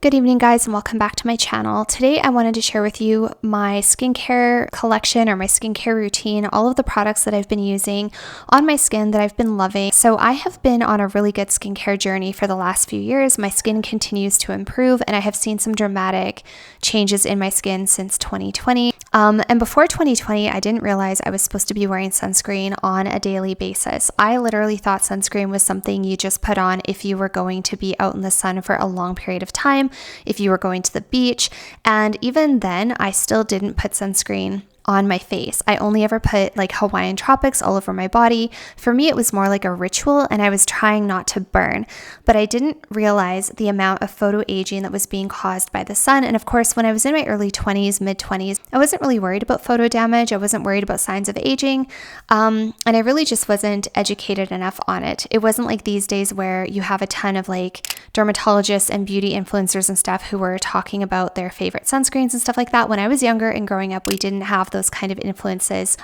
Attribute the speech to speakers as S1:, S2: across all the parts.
S1: Good evening, guys, and welcome back to my channel. Today I wanted to share with you my skincare collection or my skincare routine, all of the products that I've been using on my skin that I've been loving. So I have been on a really good skincare journey for the last few years. My skin continues to improve and I have seen some dramatic changes in my skin since 2020. And before 2020, I didn't realize I was supposed to be wearing sunscreen on a daily basis. I literally thought sunscreen was something you just put on if you were going to be out in the sun for a long period of time, if you were going to the beach. And even then, I still didn't put sunscreen on my face. I only ever put like Hawaiian tropics all over my body. For me, it was more like a ritual and I was trying not to burn, but I didn't realize the amount of photo aging that was being caused by the sun. And of course, when I was in my early 20s, mid 20s, I wasn't really worried about photo damage. I wasn't worried about signs of aging. And I really just wasn't educated enough on it. It wasn't like these days where you have a ton of like dermatologists and beauty influencers and stuff who were talking about their favorite sunscreens and stuff like that. When I was younger and growing up, we didn't have those kind of influences.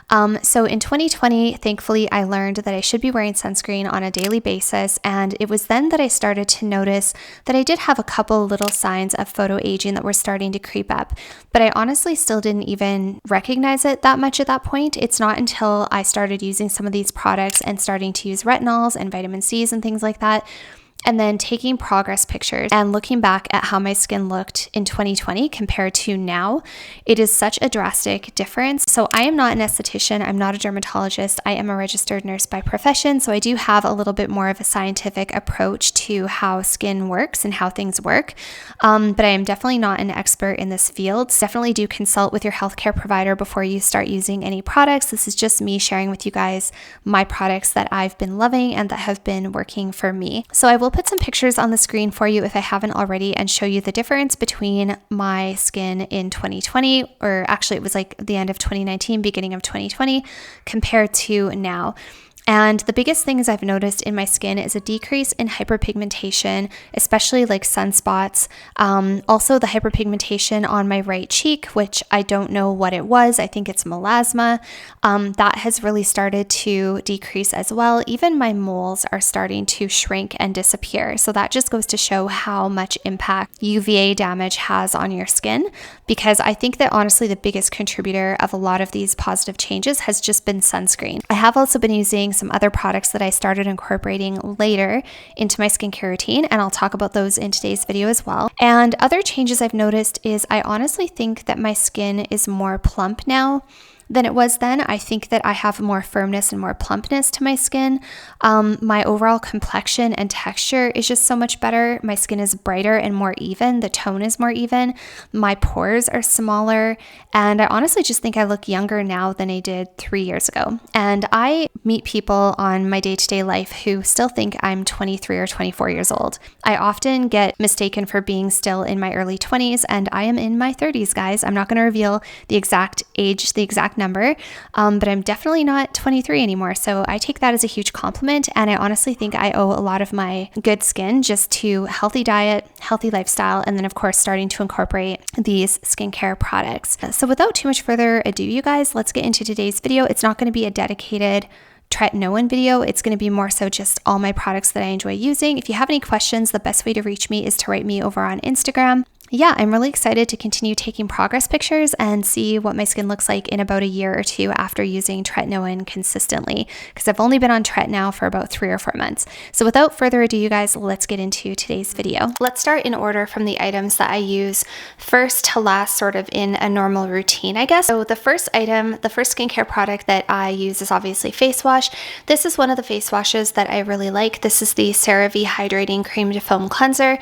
S1: So in 2020, thankfully, I learned that I should be wearing sunscreen on a daily basis. And it was then that I started to notice that I did have a couple little signs of photo aging that were starting to creep up. But I honestly still didn't even recognize it that much at that point. It's not until I started using some of these products and starting to use retinols and vitamin C's and things like that, and then taking progress pictures and looking back at how my skin looked in 2020 compared to now, it is such a drastic difference. So I am not an esthetician. I'm not a dermatologist. I am a registered nurse by profession. So I do have a little bit more of a scientific approach to how skin works and how things work. But I am definitely not an expert in this field. Definitely do consult with your healthcare provider before you start using any products. This is just me sharing with you guys my products that I've been loving and that have been working for me. So I will put some pictures on the screen for you if I haven't already and show you the difference between my skin in 2020, or actually it was like the end of 2019, beginning of 2020, compared to now. And the biggest things I've noticed in my skin is a decrease in hyperpigmentation, especially like sunspots. Also the hyperpigmentation on my right cheek, which I don't know what it was. I think it's melasma. That has really started to decrease as well. Even my moles are starting to shrink and disappear. So that just goes to show how much impact UVA damage has on your skin, because I think that honestly the biggest contributor of a lot of these positive changes has just been sunscreen. I have also been using some other products that I started incorporating later into my skincare routine, and I'll talk about those in today's video as well. And other changes I've noticed is I honestly think that my skin is more plump now than it was then. I think that I have more firmness and more plumpness to my skin. My overall complexion and texture is just so much better. My skin is brighter and more even. The tone is more even. My pores are smaller. And I honestly just think I look younger now than I did 3 years ago. And I meet people on my day-to-day life who still think I'm 23 or 24 years old. I often get mistaken for being still in my early 20s, and I am in my 30s, guys. I'm not going to reveal the exact age, the exact number, but I'm definitely not 23 anymore. So I take that as a huge compliment. And I honestly think I owe a lot of my good skin just to healthy diet, healthy lifestyle, and then of course starting to incorporate these skincare products. So without too much further ado, you guys, let's get into today's video. It's not going to be a dedicated Tretinoin video. It's going to be more so just all my products that I enjoy using. If you have any questions, the best way to reach me is to write me over on Instagram. Yeah, I'm really excited to continue taking progress pictures and see what my skin looks like in about a year or two after using Tretinoin consistently, because I've only been on Tret now for about 3 or 4 months. So without further ado, you guys, let's get into today's video. Let's start in order from the items that I use first to last, sort of in a normal routine, I guess. So the first item, the first skincare product that I use is obviously face wash. This is one of the face washes that I really like. This is the Cerave Hydrating Cream to Foam Cleanser.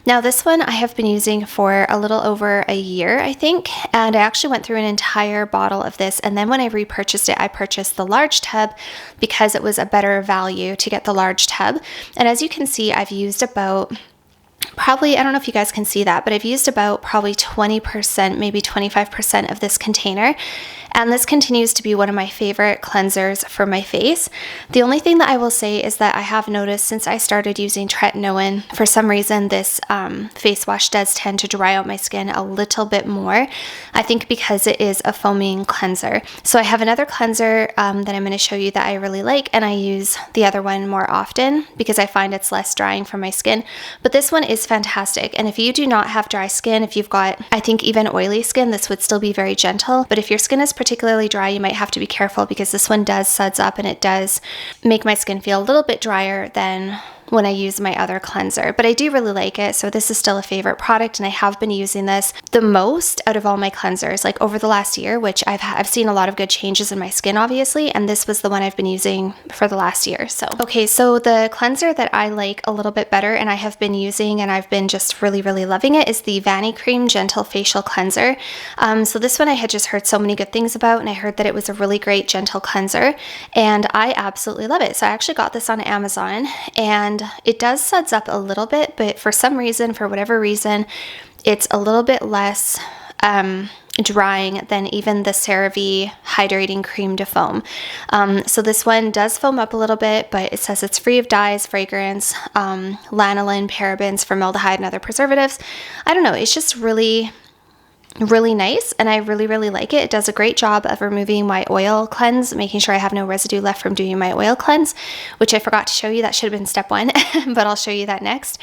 S1: Now this one I have been using for a little over a year, I think, and I actually went through an entire bottle of this, and then when I repurchased it, I purchased the large tub because it was a better value to get the large tub. And as you can see, I've used about probably, I don't know if you guys can see that, but I've used about probably 20%, maybe 25% of this container. And this continues to be one of my favorite cleansers for my face. The only thing that I will say is that I have noticed since I started using Tretinoin, for some reason this face wash does tend to dry out my skin a little bit more. I think because it is a foaming cleanser. So I have another cleanser that I'm going to show you that I really like, and I use the other one more often because I find it's less drying for my skin. But this one is fantastic, and if you do not have dry skin, if you've got, I think, even oily skin, this would still be very gentle. But if your skin is particularly dry, you might have to be careful because this one does suds up and it does make my skin feel a little bit drier than when I use my other cleanser, but I do really like it. So this is still a favorite product, and I have been using this the most out of all my cleansers, like over the last year, which I've seen a lot of good changes in my skin, obviously, and this was the one I've been using for the last year. So okay, so the cleanser that I like a little bit better and I have been using and I've been just really loving it is the vanicream Gentle Facial Cleanser. So this one I had just heard so many good things about, and I heard that it was a really great gentle cleanser, and I absolutely love it. So I actually got this on Amazon, and it does suds up a little bit, but for some reason, for whatever reason, it's a little bit less drying than even the Cerave Hydrating Cream de Foam. So this one does foam up a little bit, but it says it's free of dyes, fragrance, lanolin, parabens, formaldehyde, and other preservatives. I don't know, it's just really nice, and I really like it. It does a great job of removing my oil cleanse, making sure I have no residue left from doing my oil cleanse, which I forgot to show you. That should have been step one, but I'll show you that next.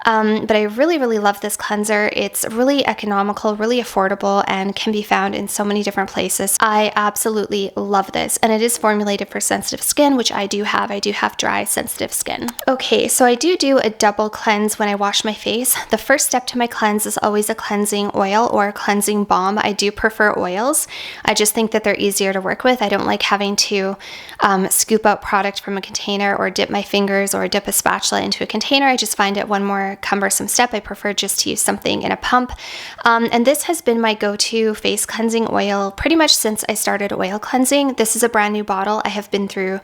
S1: But I really love this cleanser. It's really economical, really affordable, and can be found in so many different places. I absolutely love this, and it is formulated for sensitive skin, which I do have. I do have dry, sensitive skin. Okay, so I do a double cleanse when I wash my face. The first step to my cleanse is always a cleansing oil or a cleansing balm. I do prefer oils. I just think that they're easier to work with. I don't like having to scoop out product from a container or dip my fingers or dip a spatula into a container. I just find it one more cumbersome step. I prefer just to use something in a pump. And this has been my go-to face cleansing oil pretty much since I started oil cleansing. This is a brand new bottle. I have been through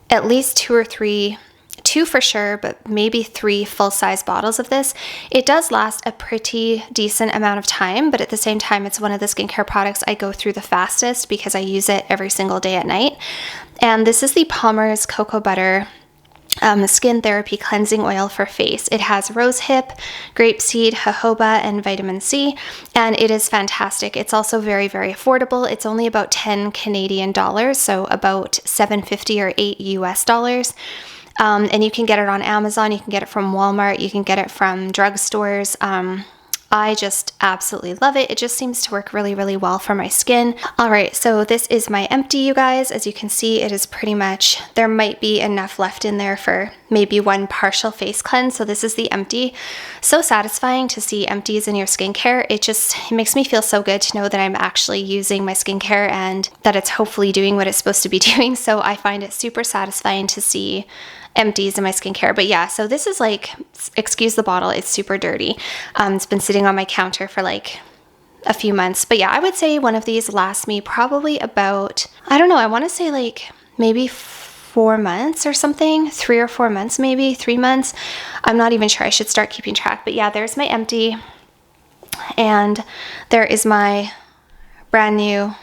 S1: at least two for sure, but maybe 3 full-size bottles of this. It does last a pretty decent amount of time, but at the same time, it's one of the skincare products I go through the fastest because I use it every single day at night. And this is the Palmer's Cocoa Butter Skin Therapy Cleansing Oil for Face. It has rosehip, grapeseed, jojoba, and vitamin C, and it is fantastic. It's also very affordable. It's only about 10 Canadian dollars, so about $7.50 or $8 US. And you can get it on Amazon, you can get it from Walmart, you can get it from drugstores. I just absolutely love it. It just seems to work really well for my skin. All right, so this is my empty, you guys. As you can see, it is pretty much, there might be enough left in there for maybe one partial face cleanse. So this is the empty. So satisfying to see empties in your skincare. It makes me feel so good to know that I'm actually using my skincare and that it's hopefully doing what it's supposed to be doing. So I find it super satisfying to see empties in my skincare. But yeah, so this is like, excuse the bottle, it's super dirty. It's been sitting on my counter for like a few months. But yeah, I would say one of these lasts me probably about, I don't know, I want to say like maybe 4 months or something, 3 or 4 months, maybe 3 months. I'm not even sure. I should start keeping track. But yeah, there's my empty, and there is my brand new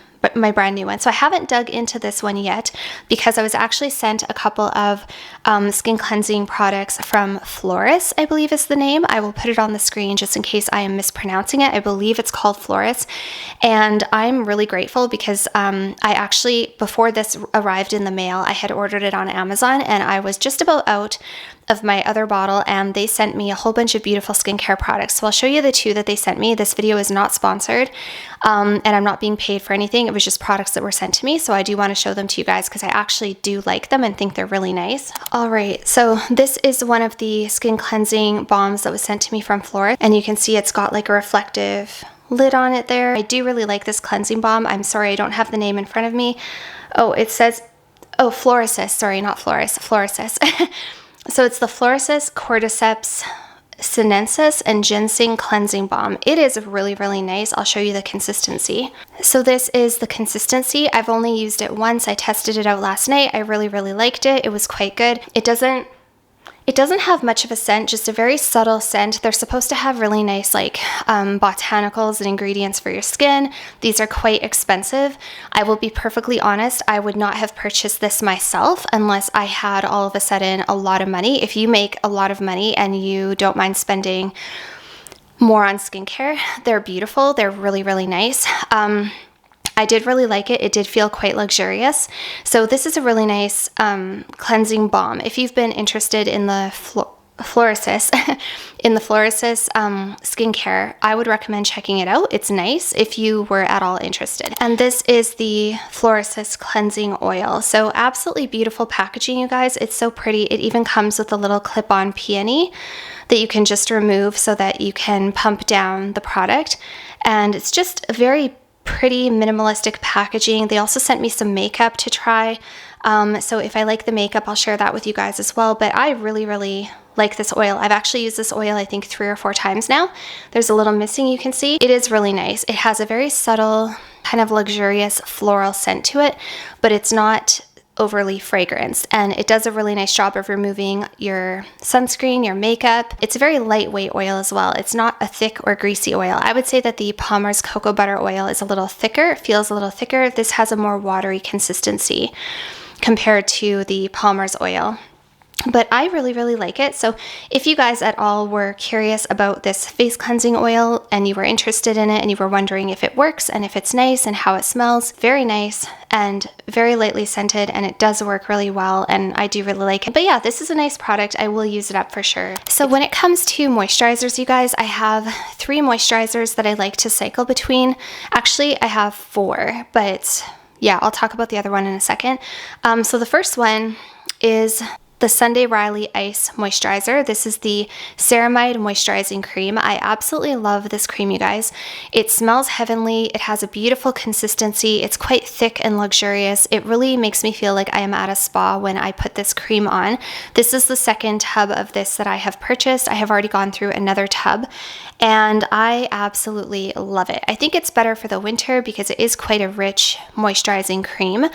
S1: one. So I haven't dug into this one yet because I was actually sent a couple of skin cleansing products from Floris, I believe is the name. I will put it on the screen just in case I am mispronouncing it. I believe it's called Floris, and I'm really grateful because I actually, before this arrived in the mail, I had ordered it on Amazon, and I was just about out of my other bottle, and they sent me a whole bunch of beautiful skincare products. So I'll show you the 2 that they sent me. This video is not sponsored, and I'm not being paid for anything. It was just products that were sent to me. So I do want to show them to you guys because I actually do like them and think they're really nice. All right, so this is one of the skin cleansing balms that was sent to me from Flora, and you can see it's got like a reflective lid on it there. I do really like this cleansing balm. I'm sorry, I don't have the name in front of me. Oh, it says, oh, Floricis, sorry, not Floris, Floricis. So it's the Floricis Cordyceps Sinensis and Ginseng Cleansing Balm. It is really nice. I'll show you the consistency. So this is the consistency. I've only used it once. I tested it out last night. I really liked it. It was quite good. It It doesn't have much of a scent, just a very subtle scent. They're supposed to have really nice like botanicals and ingredients for your skin. These are quite expensive. I will be perfectly honest, I would not have purchased this myself unless I had all of a sudden a lot of money. If you make a lot of money and you don't mind spending more on skincare, they're beautiful. They're really, really nice. I did really like it. It did feel quite luxurious. So this is a really nice cleansing balm. If you've been interested in the Fluorescence skincare, I would recommend checking it out. It's nice if you were at all interested. And this is the Fluorescence cleansing oil. So absolutely beautiful packaging, you guys. It's so pretty. It even comes with a little clip-on peony that you can just remove so that you can pump down the product. And it's just a very pretty minimalistic packaging. They also sent me some makeup to try. So if I like the makeup, I'll share that with you guys as well. But I really, really like this oil. I've actually used this oil, I think 3 or 4 times now. There's a little missing, you can see. It is really nice. It has a very subtle, kind of luxurious floral scent to it, but it's not overly fragranced, and it does a really nice job of removing your sunscreen, your makeup. It's a very lightweight oil as well. It's not a thick or greasy oil. I would say that the Palmer's cocoa butter oil is a little thicker. It feels a little thicker. This has a more watery consistency compared to the Palmer's oil. But I really, really like it. So if you guys at all were curious about this face cleansing oil and you were interested in it and you were wondering if it works and if it's nice and how it smells, very nice and very lightly scented, and it does work really well, and I do really like it. But yeah, this is a nice product. I will use it up for sure. So when it comes to moisturizers, you guys, I have 3 moisturizers that I like to cycle between. Actually, I have 4, but yeah, I'll talk about the other one in a second. So the first one is the Sunday Riley Ice Moisturizer. This is the Ceramide Moisturizing Cream. I absolutely love this cream, you guys. It smells heavenly. It has a beautiful consistency. It's quite thick and luxurious. It really makes me feel like I am at a spa when I put this cream on. This is the second tub of this that I have purchased. I have already gone through another tub, and I absolutely love it. I think it's better for the winter because it is quite a rich moisturizing cream.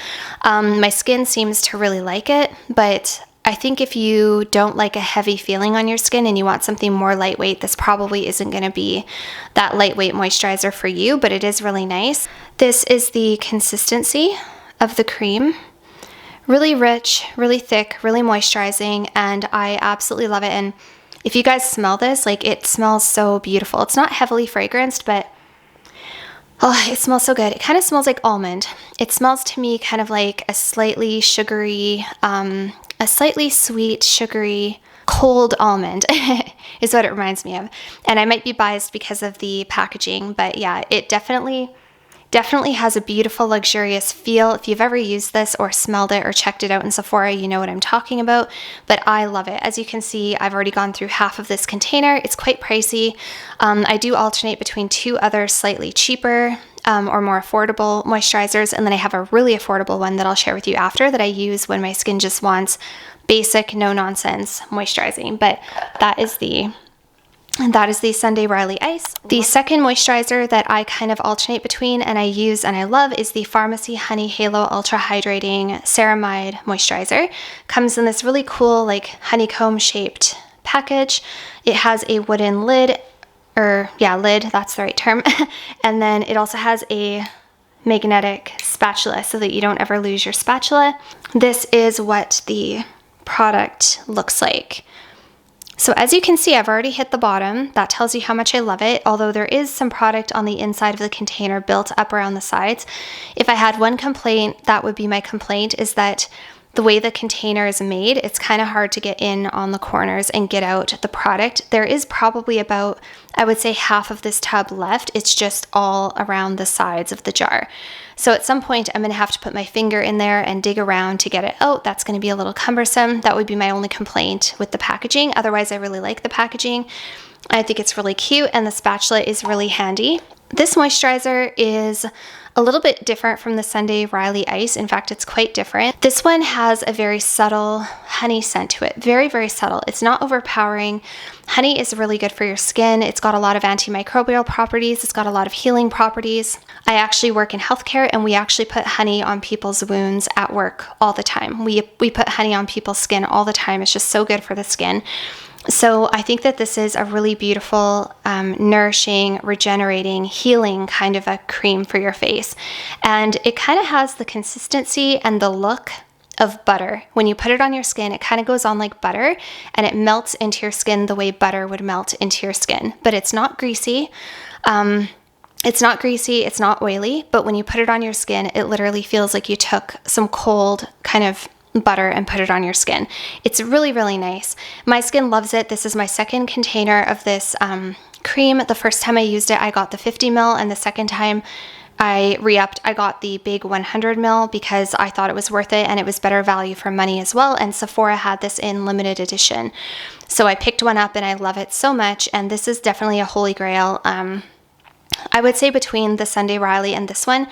S1: My skin seems to really like it, but I think if you don't like a heavy feeling on your skin and you want something more lightweight, this probably isn't going to be that lightweight moisturizer for you, but it is really nice. This is the consistency of the cream. Really rich, really thick, really moisturizing, and I absolutely love it. And if you guys smell this, like, it smells so beautiful. It's not heavily fragranced, but oh, it smells so good. It kind of smells like almond. It smells to me kind of like a slightly sugary, a slightly sweet, sugary, cold almond is what it reminds me of. And I might be biased because of the packaging, but yeah, it definitely has a beautiful, luxurious feel. If you've ever used this or smelled it or checked it out in Sephora, you know what I'm talking about, but I love it. As you can see, I've already gone through half of this container. It's quite pricey. I do alternate between 2 other slightly cheaper or more affordable moisturizers, and then I have a really affordable one that I'll share with you after that I use when my skin just wants basic, no-nonsense moisturizing. But that is the Sunday Riley Ice. The second moisturizer that I kind of alternate between and I use and I love is the Pharmacy Honey Halo Ultra Hydrating Ceramide Moisturizer. Comes in this really cool, like, honeycomb shaped package. It has a wooden lid, lid, that's the right term. And then it also has a magnetic spatula so that you don't ever lose your spatula. This is what the product looks like. So as you can see, I've already hit the bottom. That tells you how much I love it, although there is some product on the inside of the container built up around the sides. If I had one complaint, that would be my complaint, is that the way the container is made, it's kind of hard to get in on the corners and get out the product. There is probably about, I would say, half of this tub left. It's just all around the sides of the jar. So at some point, I'm going to have to put my finger in there and dig around to get it out. That's going to be a little cumbersome. That would be my only complaint with the packaging. Otherwise, I really like the packaging. I think it's really cute, and the spatula is really handy. This moisturizer is a little bit different from the Sunday Riley Ice. In fact, it's quite different. This one has a very subtle honey scent to it. Very, very subtle. It's not overpowering. Honey is really good for your skin. It's got a lot of antimicrobial properties. It's got a lot of healing properties. I actually work in healthcare, and we actually put honey on people's wounds at work all the time. We put honey on people's skin all the time. It's just so good for the skin. So I think that this is a really beautiful, nourishing, regenerating, healing kind of a cream for your face. And it kind of has the consistency and the look of butter. When you put it on your skin, it kind of goes on like butter, and it melts into your skin the way butter would melt into your skin. But it's not greasy. It's not greasy, it's not oily, but when you put it on your skin, it literally feels like you took some cold kind of butter and put it on your skin. It's really, really nice. My skin loves it. This is my second container of this cream. The first time I used it, I got the 50 ml, and the second time I re-upped, I got the big 100 ml because I thought it was worth it, and it was better value for money as well. And Sephora had this in limited edition. So I picked one up and I love it so much. And this is definitely a holy grail. I would say between the Sunday Riley and this one,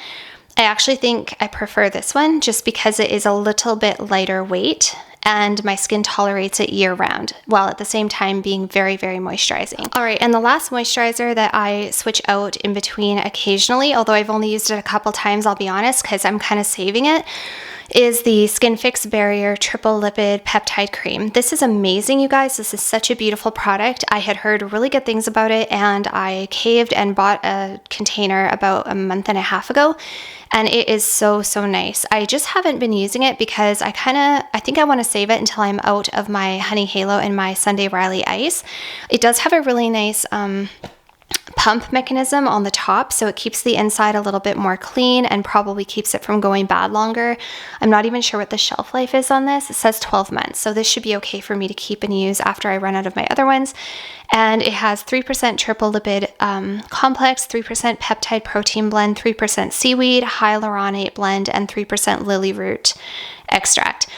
S1: I actually think I prefer this one just because it is a little bit lighter weight and my skin tolerates it year round, while at the same time being very, very moisturizing. All right, and the last moisturizer that I switch out in between occasionally, although I've only used it a couple times, I'll be honest, because I'm kind of saving it, is the Skin Fix Barrier Triple Lipid Peptide Cream. This is amazing, you guys. This is such a beautiful product. I had heard really good things about it, and I caved and bought a container about a month and a half ago, and it is so, so nice. I just haven't been using it because I think I want to save it until I'm out of my Honey Halo and my Sunday Riley Ice. It does have a really nice pump mechanism on the top, so it keeps the inside a little bit more clean and probably keeps it from going bad longer. I'm not even sure what the shelf life is on this. It says 12 months, so this should be okay for me to keep and use after I run out of my other ones. And it has 3% triple lipid complex, 3% peptide protein blend, 3% seaweed, hyaluronate blend, and 3% lily root extract.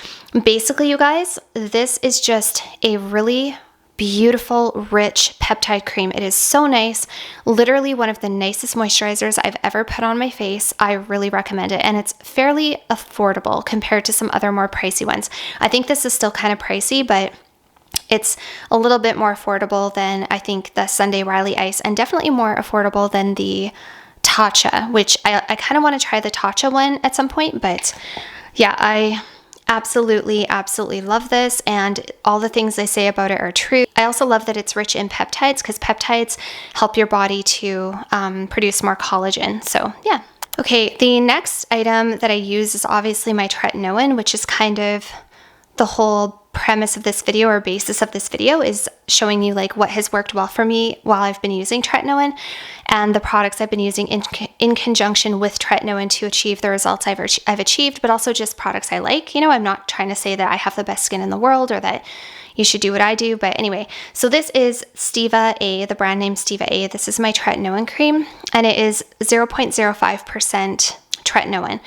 S1: Basically, you guys, this is just a really beautiful, rich peptide cream. It is so nice. Literally one of the nicest moisturizers I've ever put on my face. I really recommend it. And it's fairly affordable compared to some other more pricey ones. I think this is still kind of pricey, but it's a little bit more affordable than I think the Sunday Riley Ice, and definitely more affordable than the Tatcha, which I kind of want to try the Tatcha one at some point. But yeah, I absolutely love this, and all the things they say about it are true. I also love that it's rich in peptides, because peptides help your body to produce more collagen. So yeah. Okay, the next item that I use is obviously my Tretinoin, which is kind of the whole premise of this video, or basis of this video, is showing you like what has worked well for me while I've been using Tretinoin, and the products I've been using in conjunction with Tretinoin to achieve the results I've achieved, but also just products I like. You know, I'm not trying to say that I have the best skin in the world or that you should do what I do, but anyway, so this is Steva A, the brand name Steva A. This is my Tretinoin cream, and it is 0.05% Tretinoin.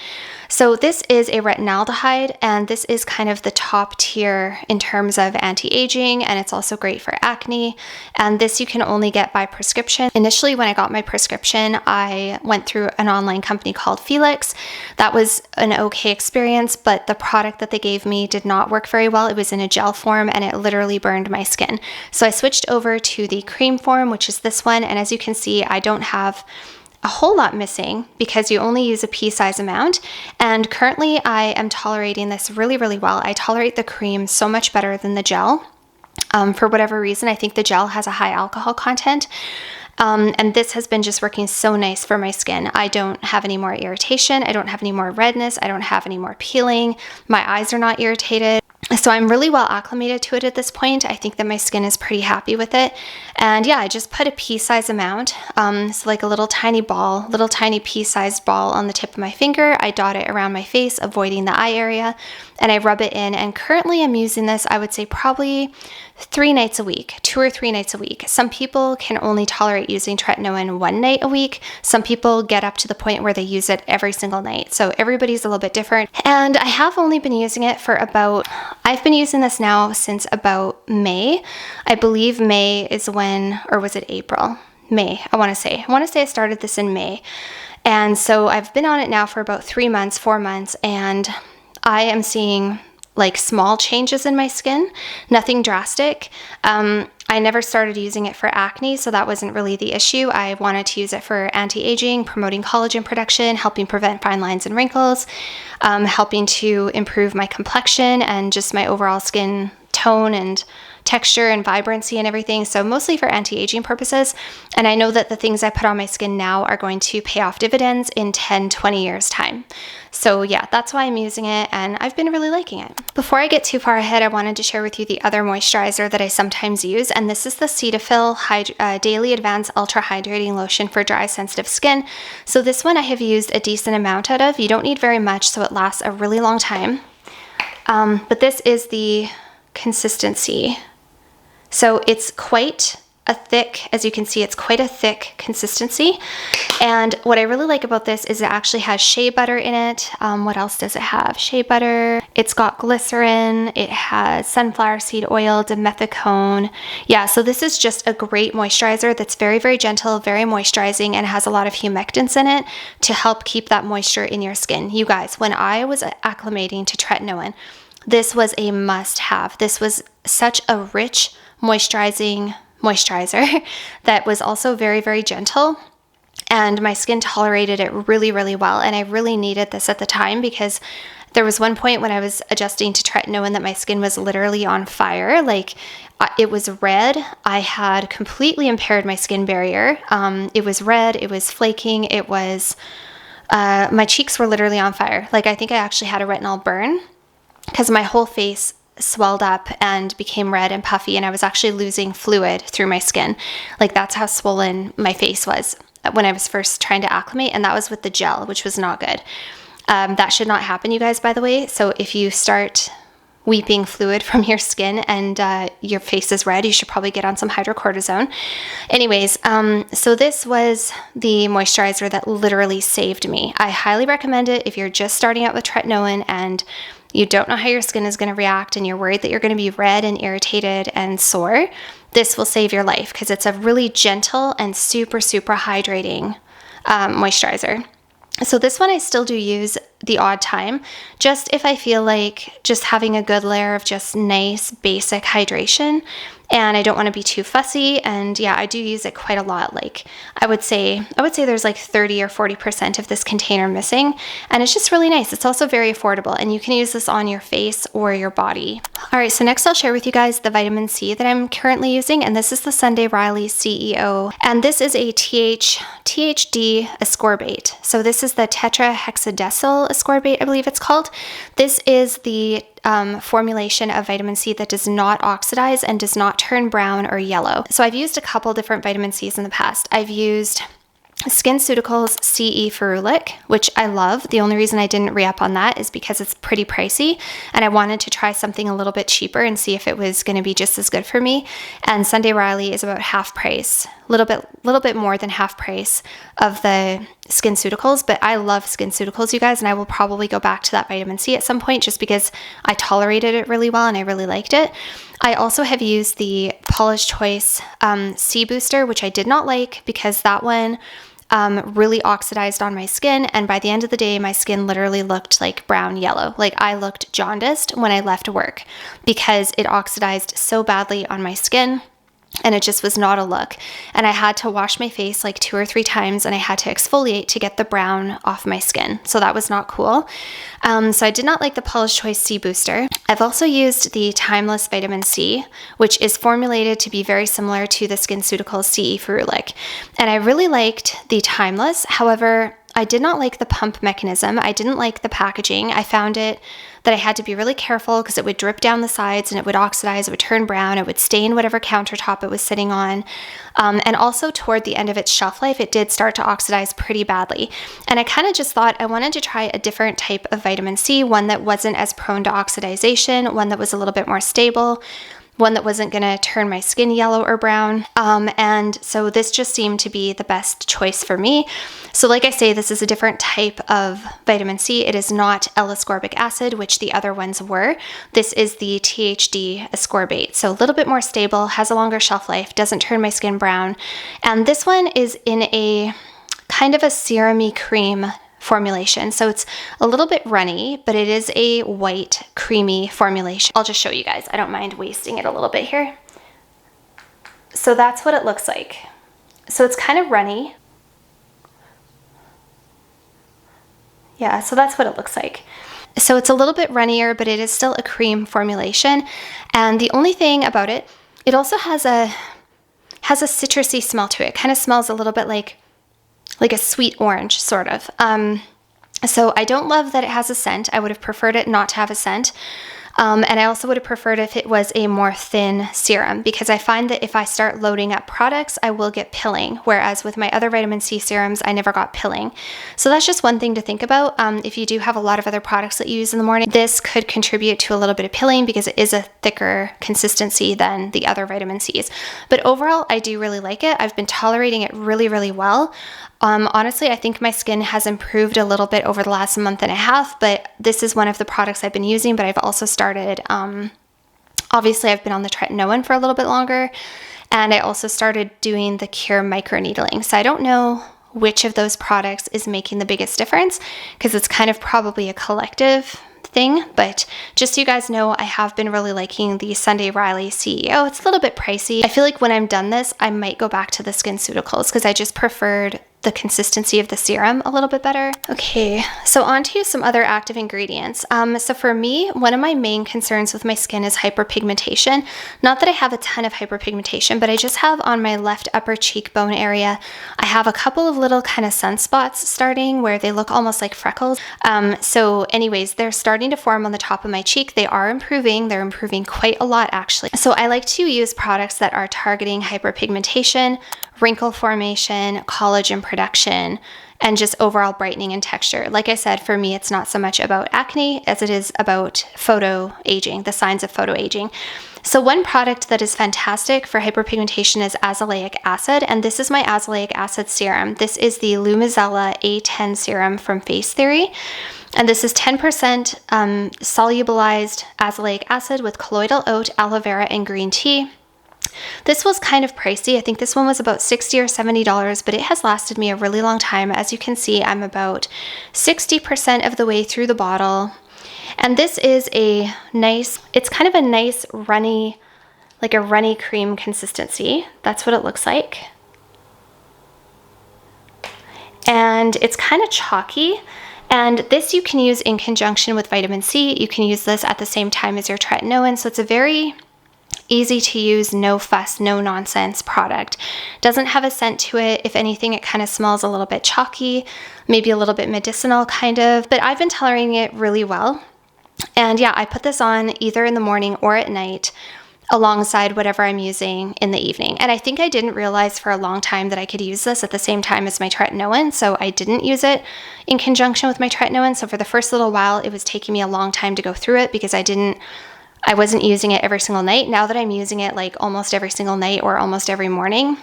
S1: So this is a retinaldehyde, and this is kind of the top tier in terms of anti-aging, and it's also great for acne. And this you can only get by prescription. Initially, when I got my prescription, I went through an online company called Felix. That was an okay experience, but the product that they gave me did not work very well. It was in a gel form, and it literally burned my skin. So I switched over to the cream form, which is this one. And as you can see, I don't have a whole lot missing because you only use a pea-size amount, and currently I am tolerating this really, really well. I tolerate the cream so much better than the gel. For whatever reason, I think the gel has a high alcohol content, and this has been just working so nice for my skin. I don't have any more irritation, I don't have any more redness, I don't have any more peeling, my eyes are not irritated. So I'm really well acclimated to it at this point. I think that my skin is pretty happy with it. And yeah, I just put a pea-size amount, so like a little tiny pea-sized ball on the tip of my finger. I dot it around my face, avoiding the eye area, and I rub it in. And currently I'm using this, I would say probably 3 nights a week, 2 or 3 nights a week. Some people can only tolerate using Tretinoin 1 night a week. Some people get up to the point where they use it every single night. So everybody's a little bit different. And I have only been using it for I've been using this now since about May. I believe May is when, or was it April? May, I want to say I started this in May. And so I've been on it now for about 3 months, 4 months, and I am seeing like small changes in my skin, nothing drastic. I never started using it for acne, so that wasn't really the issue. I wanted to use it for anti-aging, promoting collagen production, helping prevent fine lines and wrinkles, helping to improve my complexion and just my overall skin tone and texture and vibrancy and everything. So mostly for anti-aging purposes. And I know that the things I put on my skin now are going to pay off dividends in 10, 20 years time. So yeah, that's why I'm using it, and I've been really liking it. Before I get too far ahead, I wanted to share with you the other moisturizer that I sometimes use, and this is the Cetaphil Daily Advanced Ultra Hydrating Lotion for dry, sensitive skin. So this one I have used a decent amount out of. You don't need very much, so it lasts a really long time. But this is the consistency. So it's quite a thick, as you can see, it's quite a thick consistency. And what I really like about this is it actually has shea butter in it. What else does it have? Shea butter. It's got glycerin. It has sunflower seed oil, dimethicone. Yeah, so this is just a great moisturizer that's very, very gentle, very moisturizing, and has a lot of humectants in it to help keep that moisture in your skin. You guys, when I was acclimating to tretinoin, this was a must-have. This was such a rich, moisturizing moisturizer that was also very, very gentle, and my skin tolerated it really, really well. And I really needed this at the time because there was one point when I was adjusting to tretinoin that my skin was literally on fire. Like it was red. I had completely impaired my skin barrier. It was red. It was flaking. It was, my cheeks were literally on fire. Like I think I actually had a retinol burn because my whole face swelled up and became red and puffy, and I was actually losing fluid through my skin. Like that's how swollen my face was when I was first trying to acclimate, and that was with the gel, which was not good. That should not happen, you guys, by the way. So if you start weeping fluid from your skin and your face is red, you should probably get on some hydrocortisone. Anyways, so this was the moisturizer that literally saved me. I highly recommend it if you're just starting out with tretinoin and you don't know how your skin is going to react and you're worried that you're going to be red and irritated and sore. This will save your life because it's a really gentle and super, super hydrating moisturizer. So this one I still do use the odd time, just if I feel like just having a good layer of just nice basic hydration and I don't want to be too fussy. And yeah, I do use it quite a lot. Like I would say there's like 30 or 40% of this container missing, and it's just really nice. It's also very affordable, and you can use this on your face or your body. All right, so next I'll share with you guys the vitamin C that I'm currently using, and this is the Sunday Riley CEO, and this is a THD ascorbate. So this is the tetrahexadecyl ascorbate, I believe it's called. This is the formulation of vitamin C that does not oxidize and does not turn brown or yellow. So I've used a couple different vitamin C's in the past. I've used Skinceuticals CE Ferulic, which I love. The only reason I didn't re-up on that is because it's pretty pricey, and I wanted to try something a little bit cheaper and see if it was going to be just as good for me. And Sunday Riley is about half price, a little bit more than half price of the Skinceuticals, but I love Skinceuticals, you guys, and I will probably go back to that vitamin C at some point just because I tolerated it really well and I really liked it. I also have used the Paula's Choice C Booster, which I did not like because that one really oxidized on my skin, and by the end of the day my skin literally looked like brown yellow. Like I looked jaundiced when I left work because it oxidized so badly on my skin, and it just was not a look. And I had to wash my face like 2 or 3 times, and I had to exfoliate to get the brown off my skin. So that was not cool. So I did not like the Paula's Choice C Booster. I've also used the Timeless Vitamin C, which is formulated to be very similar to the Skinceuticals CE Ferulic. And I really liked the Timeless. However, I did not like the pump mechanism. I didn't like the packaging. I found it that I had to be really careful because it would drip down the sides and it would oxidize, it would turn brown, it would stain whatever countertop it was sitting on. And also toward the end of its shelf life, it did start to oxidize pretty badly. And I kind of just thought I wanted to try a different type of vitamin C, one that wasn't as prone to oxidization, one that was a little bit more stable, one that wasn't going to turn my skin yellow or brown. And so this just seemed to be the best choice for me. So like I say, this is a different type of vitamin C. It is not L-ascorbic acid, which the other ones were. This is the THD ascorbate. So a little bit more stable, has a longer shelf life, doesn't turn my skin brown. And this one is in a kind of a serum-y cream formulation. So it's a little bit runny, but it is a white, creamy formulation. I'll just show you guys. I don't mind wasting it a little bit here. So that's what it looks like. So it's kind of runny. Yeah, so that's what it looks like. So it's a little bit runnier, but it is still a cream formulation. And the only thing about it, it also has a citrusy smell to it. It kind of smells a little bit like a sweet orange, sort of. So I don't love that it has a scent. I would have preferred it not to have a scent. And I also would have preferred if it was a more thin serum, because I find that if I start loading up products, I will get pilling. Whereas with my other vitamin C serums, I never got pilling. So that's just one thing to think about. If you do have a lot of other products that you use in the morning, this could contribute to a little bit of pilling because it is a thicker consistency than the other vitamin Cs. But overall, I do really like it. I've been tolerating it really, really well. Honestly, I think my skin has improved a little bit over the last month and a half, but this is one of the products I've been using, but I've also started, obviously I've been on the Tretinoin for a little bit longer, and I also started doing the Qure microneedling. So I don't know which of those products is making the biggest difference, because it's kind of probably a collective thing, but just so you guys know, I have been really liking the Sunday Riley CEO. It's a little bit pricey. I feel like when I'm done this, I might go back to the Skinceuticals because I just preferred the consistency of the serum a little bit better. Okay, so on to some other active ingredients. So for me, one of my main concerns with my skin is hyperpigmentation. Not that I have a ton of hyperpigmentation, but I just have on my left upper cheekbone area, I have a couple of little kind of sunspots starting where they look almost like freckles. So anyways, they're starting to form on the top of my cheek. They are improving. They're improving quite a lot, actually. So I like to use products that are targeting hyperpigmentation, wrinkle formation, collagen production, and just overall brightening and texture. Like I said, for me, it's not so much about acne as it is about photo aging, the signs of photo aging. So one product that is fantastic for hyperpigmentation is azelaic acid, and this is my azelaic acid serum. This is the Lumizella A10 serum from Face Theory, and this is 10% solubilized azelaic acid with colloidal oat, aloe vera, and green tea. This was kind of pricey. I think this one was about $60 or $70, but it has lasted me a really long time. As you can see, I'm about 60% of the way through the bottle. And this is a nice, it's kind of a nice runny, like a runny cream consistency. That's what it looks like. And it's kind of chalky. And this you can use in conjunction with vitamin C. You can use this at the same time as your Tretinoin. So it's a very easy to use, no fuss, no nonsense product. Doesn't have a scent to it. If anything, it kind of smells a little bit chalky, maybe a little bit medicinal kind of, but I've been tolerating it really well. And yeah, I put this on either in the morning or at night alongside whatever I'm using in the evening. And I think I didn't realize for a long time that I could use this at the same time as my Tretinoin, so I didn't use it in conjunction with my Tretinoin. So for the first little while, it was taking me a long time to go through it because I wasn't using it every single night. Now that I'm using it like almost every single night or almost every morning,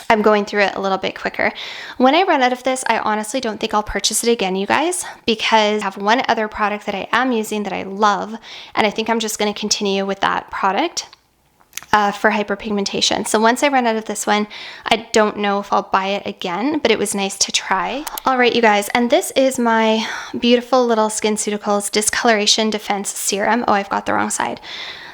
S1: I'm going through it a little bit quicker. When I run out of this, I honestly don't think I'll purchase it again, you guys, because I have one other product that I am using that I love, and I think I'm just going to continue with that product for hyperpigmentation. So once I run out of this one, I don't know if I'll buy it again, but it was nice to try. All right, you guys, and this is my beautiful little Skinceuticals Discoloration Defense Serum. Oh, I've got the wrong side.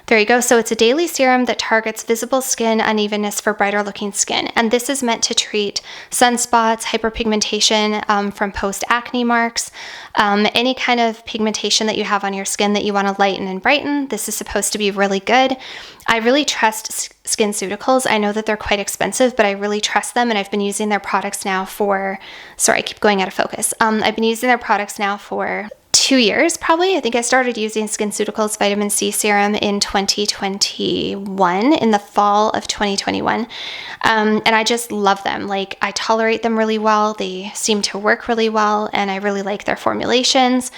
S1: There you go. So it's a daily serum that targets visible skin unevenness for brighter looking skin. And this is meant to treat sunspots, hyperpigmentation from post-acne marks, any kind of pigmentation that you have on your skin that you want to lighten and brighten. This is supposed to be really good. I really trust Skinceuticals. I know that they're quite expensive, but I really trust them, and I've been using their products now for, sorry, I keep going out of focus. I've been using their products now for 2 years probably. I think I started using Skinceuticals Vitamin C Serum in 2021, in the fall of 2021. And I just love them. Like, I tolerate them really well. They seem to work really well, and I really like their formulations.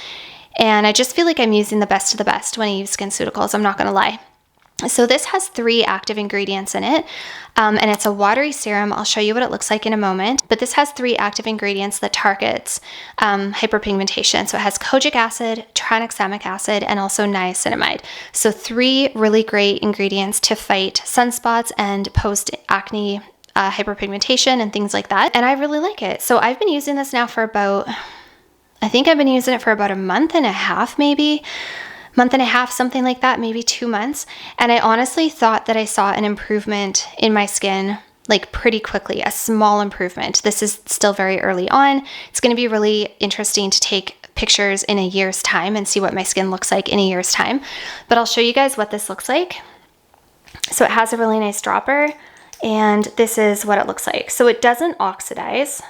S1: And I just feel like I'm using the best of the best when I use Skinceuticals. I'm not going to lie. So this has 3 active ingredients in it, and it's a watery serum. I'll show you what it looks like in a moment, but this has 3 active ingredients that targets hyperpigmentation. So it has kojic acid, tranexamic acid, and also niacinamide. So 3 really great ingredients to fight sunspots and post-acne hyperpigmentation and things like that. And I really like it. So I've been using this now for about, I think I've been using it for about a month and a half, maybe. Month and a half, something like that, maybe 2 months. And I honestly thought that I saw an improvement in my skin like pretty quickly, a small improvement. This is still very early on. It's going to be really interesting to take pictures in a year's time and see what my skin looks like in a year's time. But I'll show you guys what this looks like. So it has a really nice dropper, and this is what it looks like. So it doesn't oxidize.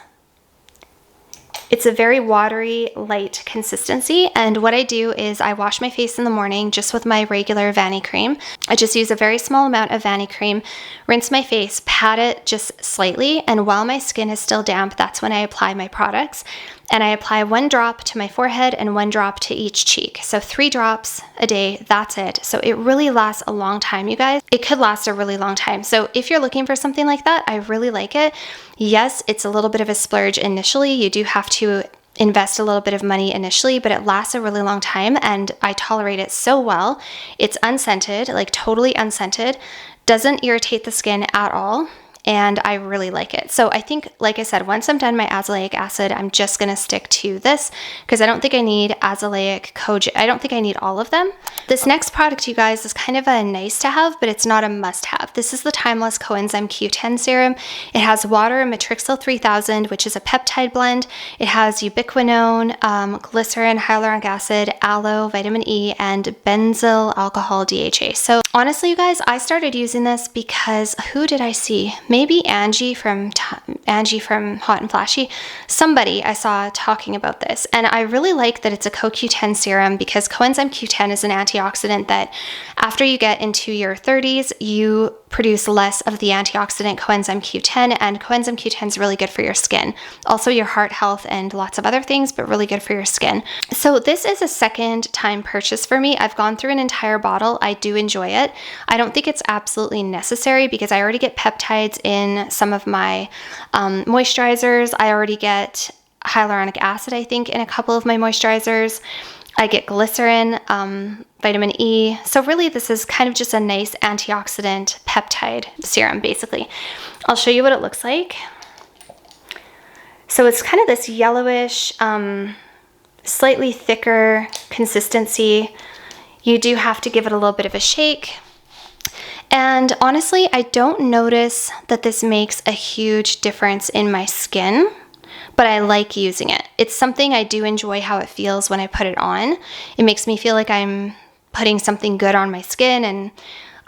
S1: It's a very watery, light consistency, and what I do is I wash my face in the morning just with my regular vanicream. I just use a very small amount of vanicream, rinse my face, pat it just slightly, and while my skin is still damp, that's when I apply my products. And I apply 1 drop to my forehead and 1 drop to each cheek. So 3 drops a day, that's it. So it really lasts a long time, you guys. It could last a really long time. So if you're looking for something like that, I really like it. Yes, it's a little bit of a splurge initially. You do have to invest a little bit of money initially, but it lasts a really long time and I tolerate it so well. It's unscented, like totally unscented, doesn't irritate the skin at all. And I really like it. So I think, like I said, once I'm done my azelaic acid, I'm just gonna stick to this because I don't think I need azelaic, kojic. I don't think I need all of them. This next product, you guys, is kind of a nice to have, but it's not a must have. This is the Timeless Coenzyme Q10 Serum. It has water and Matrixyl 3000, which is a peptide blend. It has ubiquinone, glycerin, hyaluronic acid, aloe, vitamin E, and benzyl alcohol DHA. So honestly, you guys, I started using this because who did I see? Maybe Angie from Hot and Flashy. Somebody I saw talking about this, and I really like that it's a CoQ10 serum because coenzyme Q10 is an antioxidant that after you get into your 30s, you produce less of the antioxidant coenzyme Q10, and coenzyme Q10 is really good for your skin. Also your heart health and lots of other things, but really good for your skin. So this is a second time purchase for me. I've gone through an entire bottle. I do enjoy it. I don't think it's absolutely necessary because I already get peptides in some of my moisturizers. I already get hyaluronic acid, I think, in a couple of my moisturizers. I get glycerin, vitamin E. So really this is kind of just a nice antioxidant peptide serum, basically. I'll show you what it looks like. So it's kind of this yellowish, slightly thicker consistency. You do have to give it a little bit of a shake. And honestly, I don't notice that this makes a huge difference in my skin, but I like using it. It's something I do enjoy how it feels when I put it on. It makes me feel like I'm putting something good on my skin, and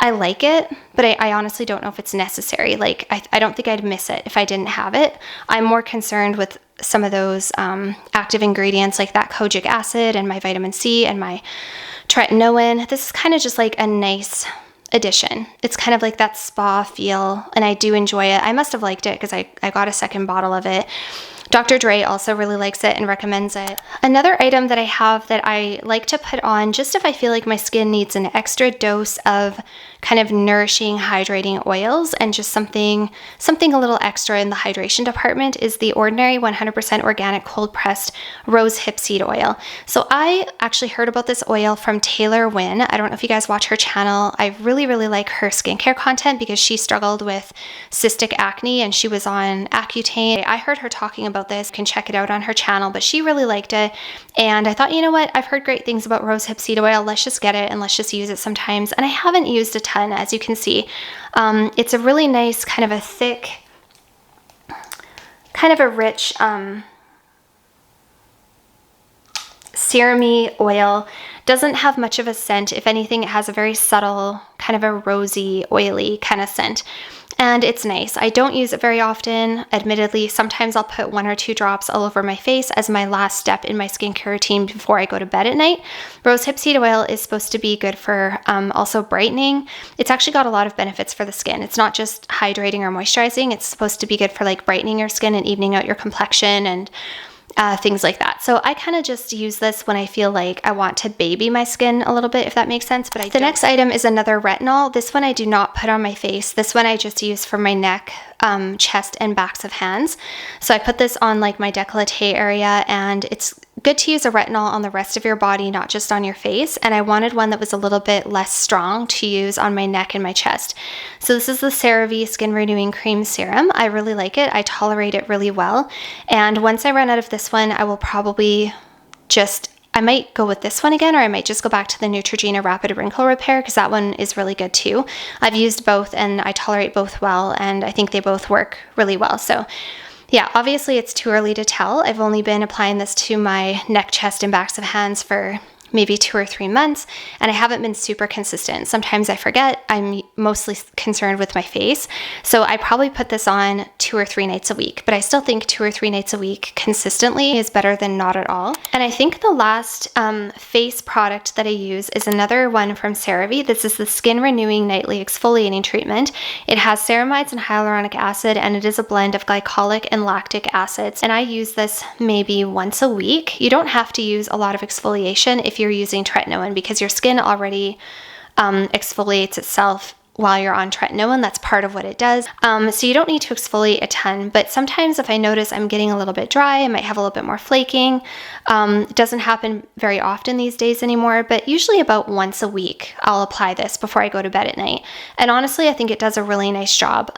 S1: I like it, but I honestly don't know if it's necessary. Like, I don't think I'd miss it if I didn't have it. I'm more concerned with some of those active ingredients like that kojic acid and my vitamin C and my tretinoin. This is kind of just like a nice addition. It's kind of like that spa feel, and I do enjoy it. I must have liked it because I got a second bottle of it. Dr. Dre also really likes it and recommends it. Another item that I have that I like to put on just if I feel like my skin needs an extra dose of kind of nourishing, hydrating oils and just something a little extra in the hydration department is the Ordinary 100% organic cold pressed rose hip seed oil. So I actually heard about this oil from Taylor Wynn. I don't know if you guys watch her channel. I really like her skincare content because she struggled with cystic acne and she was on Accutane. I heard her talking about this. You can check it out on her channel, but she really liked it. And I thought, you know what? I've heard great things about rose hip seed oil. Let's just get it and let's just use it sometimes. And I haven't used a ton, as you can see. It's a really nice kind of a thick, kind of a rich serum-y oil. Doesn't have much of a scent. If anything, it has a very subtle, kind of a rosy, oily kind of scent. And it's nice. I don't use it very often, admittedly. Sometimes I'll put 1 or 2 drops all over my face as my last step in my skincare routine before I go to bed at night. Rose hip seed oil is supposed to be good for also brightening. It's actually got a lot of benefits for the skin. It's not just hydrating or moisturizing. It's supposed to be good for like brightening your skin and evening out your complexion and things like that. So I kind of just use this when I feel like I want to baby my skin a little bit, if that makes sense. But the next item is another retinol. This one I do not put on my face. This one I just use for my neck, chest, and backs of hands. So I put this on like my décolleté area, and it's good to use a retinol on the rest of your body, not just on your face, and I wanted one that was a little bit less strong to use on my neck and my chest. So this is the Cerave Skin Renewing Cream Serum. I really like it. I tolerate it really well, and once I run out of this one, I will probably I might go with this one again, or I might just go back to the Neutrogena Rapid Wrinkle Repair, because that one is really good too. I've used both and I tolerate both well, and I think they both work really well. So yeah, obviously it's too early to tell. I've only been applying this to my neck, chest, and backs of hands for maybe 2 or 3 months, and I haven't been super consistent. Sometimes I forget. I'm mostly concerned with my face. So I probably put this on 2 or 3 nights a week, but I still think 2 or 3 nights a week consistently is better than not at all. And I think the last face product that I use is another one from Cerave. This is the Skin Renewing Nightly Exfoliating Treatment. It has ceramides and hyaluronic acid, and it is a blend of glycolic and lactic acids. And I use this maybe once a week. You don't have to use a lot of exfoliation if you're using tretinoin, because your skin already exfoliates itself while you're on tretinoin. That's part of what it does. So you don't need to exfoliate a ton, but sometimes if I notice I'm getting a little bit dry, I might have a little bit more flaking. It doesn't happen very often these days anymore, but usually about once a week I'll apply this before I go to bed at night. And honestly, I think it does a really nice job.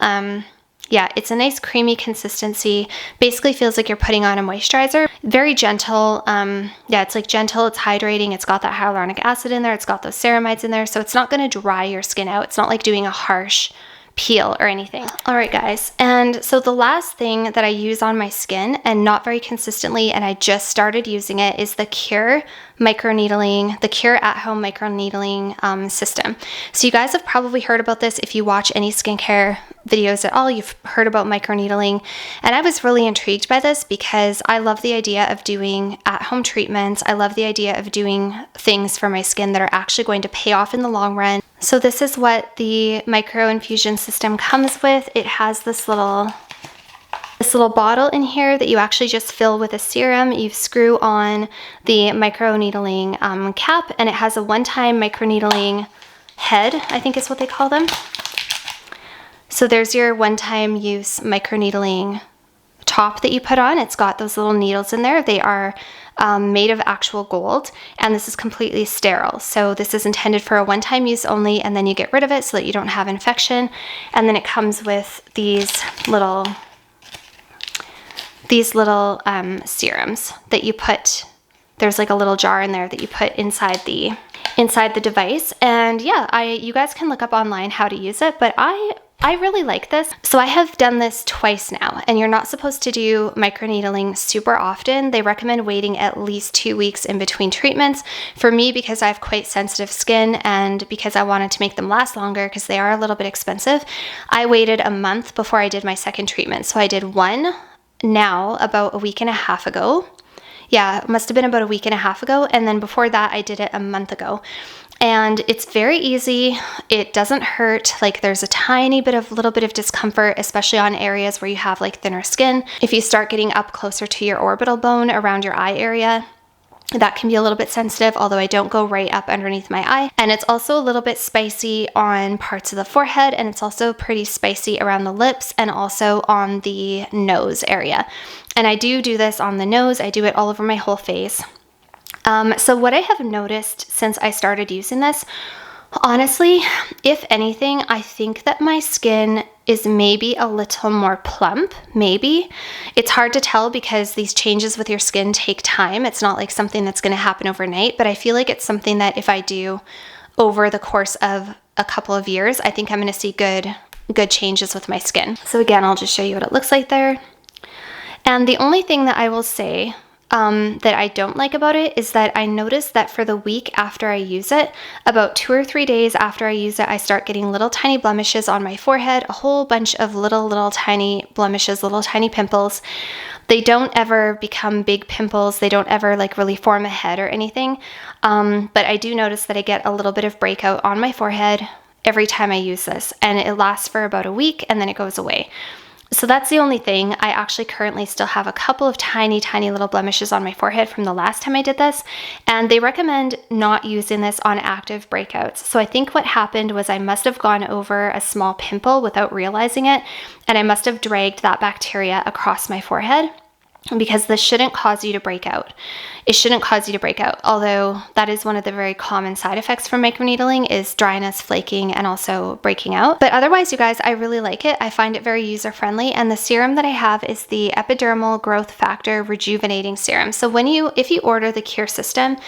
S1: Yeah, it's a nice creamy consistency. Basically feels like you're putting on a moisturizer. Very gentle. Yeah, it's like gentle, it's hydrating, it's got that hyaluronic acid in there, it's got those ceramides in there, so it's not gonna dry your skin out. It's not like doing a harsh peel or anything. All right, guys, and so the last thing that I use on my skin, and not very consistently, and I just started using it, is the Qure microneedling, the Qure at-home microneedling system. So you guys have probably heard about this if you watch any skincare videos at all. You've heard about microneedling, and I was really intrigued by this because I love the idea of doing at-home treatments. I love the idea of doing things for my skin that are actually going to pay off in the long run. So this is what the micro infusion system comes with. It has this little bottle in here that you actually just fill with a serum. You screw on the microneedling cap, and it has a one-time microneedling head, I think is what they call them. So there's your one-time use microneedling top that you put on. It's got those little needles in there. They are made of actual gold, and this is completely sterile. So this is intended for a one-time use only, and then you get rid of it so that you don't have infection. And then it comes with these little serums that you put. There's like a little jar in there that you put inside the device. And yeah, you guys can look up online how to use it, but I really like this. So I have done this twice now, and you're not supposed to do microneedling super often. They recommend waiting at least 2 weeks in between treatments. For me, because I have quite sensitive skin and because I wanted to make them last longer because they are a little bit expensive, I waited a month before I did my second treatment. So I did one now about a week and a half ago. Yeah, it must have been about a week and a half ago. And then before that, I did it a month ago. And it's very easy. It doesn't hurt. Like, there's a tiny little bit of discomfort, especially on areas where you have like thinner skin. If you start getting up closer to your orbital bone around your eye area, that can be a little bit sensitive, although I don't go right up underneath my eye. And it's also a little bit spicy on parts of the forehead, and it's also pretty spicy around the lips and also on the nose area. And I do this on the nose. I do it all over my whole face. So what I have noticed since I started using this, honestly, if anything, I think that my skin is maybe a little more plump, maybe. It's hard to tell because these changes with your skin take time. It's not like something that's going to happen overnight, but I feel like it's something that if I do over the course of a couple of years, I think I'm going to see good changes with my skin. So again, I'll just show you what it looks like there. And the only thing that I will say that I don't like about it is that I noticed that for the week after I use it, about 2 or 3 days after I use it, I start getting little tiny blemishes on my forehead, a whole bunch of little tiny blemishes, little tiny pimples. They don't ever become big pimples. They don't ever like really form a head or anything. But I do notice that I get a little bit of breakout on my forehead every time I use this, and it lasts for about a week and then it goes away. So that's the only thing. I actually currently still have a couple of tiny little blemishes on my forehead from the last time I did this, and they recommend not using this on active breakouts. So I think what happened was I must have gone over a small pimple without realizing it, and I must have dragged that bacteria across my forehead. because this shouldn't cause you to break out. It shouldn't cause you to break out, although that is one of the very common side effects from microneedling is dryness, flaking, and also breaking out. But otherwise, you guys, I really like it. I find it very user-friendly, and the serum that I have is the Epidermal Growth Factor Rejuvenating Serum. So if you order the Qure system,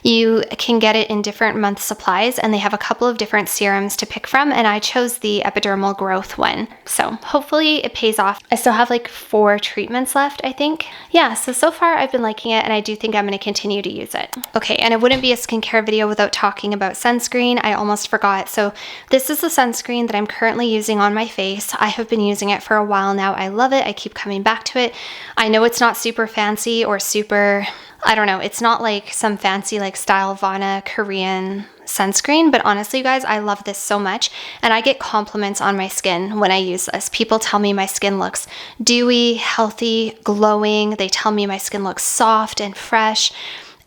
S1: you can get it in different month supplies, and they have a couple of different serums to pick from, and I chose the epidermal growth one. So hopefully it pays off. I still have like 4 treatments left, I think. Yeah, so far I've been liking it, and I do think I'm going to continue to use it. Okay, and it wouldn't be a skincare video without talking about sunscreen. I almost forgot. So this is the sunscreen that I'm currently using on my face. I have been using it for a while now. I love it. I keep coming back to it. I know it's not super fancy or super, I don't know, it's not like some fancy like Stylovana Korean sunscreen, but honestly, you guys, I love this so much, and I get compliments on my skin when I use this. People tell me my skin looks dewy, healthy, glowing. They tell me my skin looks soft and fresh,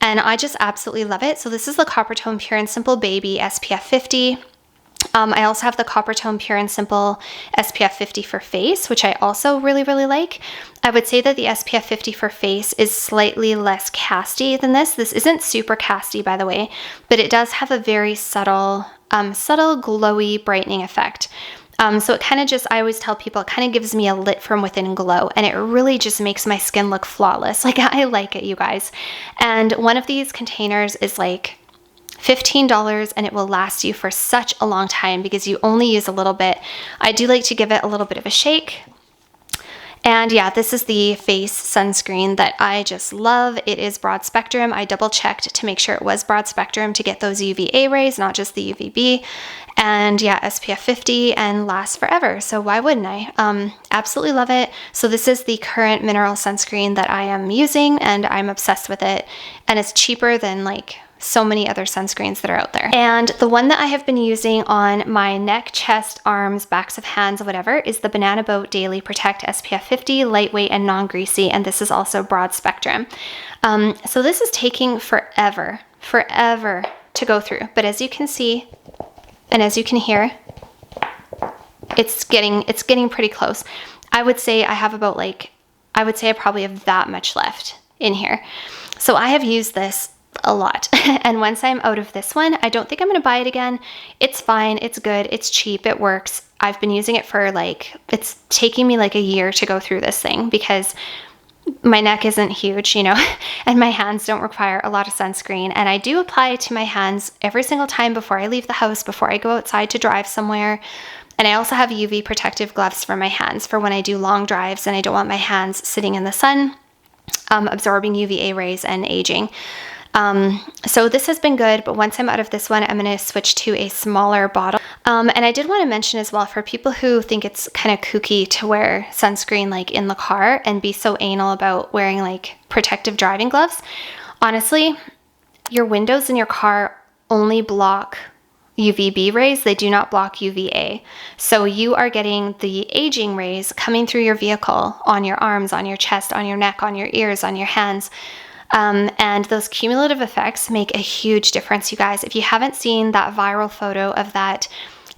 S1: and I just absolutely love it. So this is the Coppertone Pure and Simple Baby SPF 50. I also have the Coppertone Pure and Simple SPF 50 for face, which I also really, really like. I would say that the SPF 50 for face is slightly less casty than this. This isn't super casty, by the way, but it does have a very subtle, glowy, brightening effect. So it kind of just, I always tell people, it kind of gives me a lit from within glow, and it really just makes my skin look flawless. Like, I like it, you guys. And one of these containers is like $15, and it will last you for such a long time because you only use a little bit. I do like to give it a little bit of a shake. And yeah, this is the face sunscreen that I just love. It is broad spectrum. I double checked to make sure it was broad spectrum to get those UVA rays, not just the UVB. And yeah, SPF 50 and lasts forever. So why wouldn't I? Absolutely love it. So this is the current mineral sunscreen that I am using, and I'm obsessed with it. And it's cheaper than like so many other sunscreens that are out there. And the one that I have been using on my neck, chest, arms, backs of hands, whatever, is the Banana Boat Daily Protect SPF 50, lightweight and non-greasy, and this is also broad spectrum. So this is taking forever to go through, but as you can see, and as you can hear, it's getting pretty close. I would say I have about I would say I probably have that much left in here. So I have used this a lot. And once I'm out of this one, I don't think I'm going to buy it again. It's fine. It's good. It's cheap. It works. I've been using it for it's taking me like a year to go through this thing because my neck isn't huge, you know, and my hands don't require a lot of sunscreen. And I do apply it to my hands every single time before I leave the house, before I go outside to drive somewhere. And I also have UV protective gloves for my hands for when I do long drives and I don't want my hands sitting in the sun, absorbing UVA rays and aging. So this has been good, but once I'm out of this one, I'm going to switch to a smaller bottle. And I did want to mention as well, for people who think it's kind of kooky to wear sunscreen like in the car and be so anal about wearing like protective driving gloves, honestly, your windows in your car only block UVB rays. They do not block UVA. So you are getting the aging rays coming through your vehicle on your arms, on your chest, on your neck, on your ears, on your hands. And those cumulative effects make a huge difference, you guys. If you haven't seen that viral photo of that